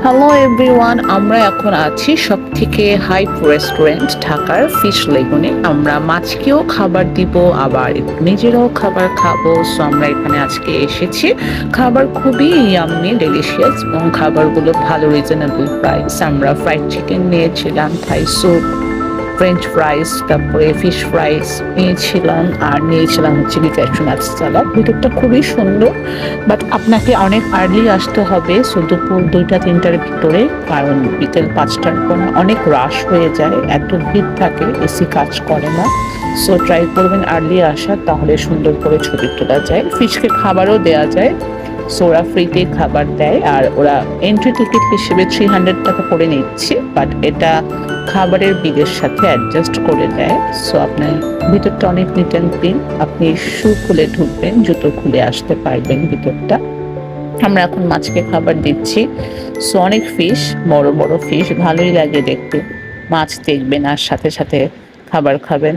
Hello everyone, আমরা এখন আছি সবথেকে হাইপ রেস্টুরেন্ট ঢাকার ফিশ লেগুনে। আমরা মাছকেও খাবার দিব, আবার নিজেরাও খাবার খাবো। সো আমরা এখানে আজকে এসেছি। খাবার খুবই ইয়াম্মি, ডেলিশিয়াস এবং খাবারগুলো ভালো, রিজনেবল প্রাইস। আমরা ফ্রাইড চিকেন নিয়েছিলাম, থাই স্যুপ, ফ্রেঞ্চ ফ্রাইস, তারপরে ফিশ ফ্রাইস নিয়েছিলাম, আর নিয়েছিলাম হচ্ছে কি ক্যাশনাট সালাদ। ভিতরটা খুবই সুন্দর, বাট আপনাকে অনেক আর্লি আসতে হবে, সো দুপুর 2টা-3টার ভিতরে, কারণ বিকেল 5টার পর অনেক রাশ হয়ে যায়, এত ভিড় থাকে, এসি কাজ করে না। সো ট্রাই করবেন আর্লি আসা, তাহলে সুন্দর করে ছবি তোলা যায়। ফিশকে খাবারও দেওয়া যায়, সো ওরা ফ্রিতে খাবার দেয়, আর ওরা এন্ট্রি টিকিট হিসেবে 300 টাকা করে নিচ্ছে, বাট এটা খাবারের বিলের সাথে অ্যাডজাস্ট করে দেয়। সো আপনার ভিতরটা অনেক নিট অ্যান্ড ক্লিন, আপনি শু খুলে ঢুকবেন, জুতো খুলে আসতে পারবেন ভিতরটা। আমরা এখন মাছকে খাবার দিচ্ছি। সো অনেক ফিশ, বড় বড় ফিশ, ভালোই লাগে দেখতে। মাছ দেখবেন আর সাথে সাথে খাবার খাবেন।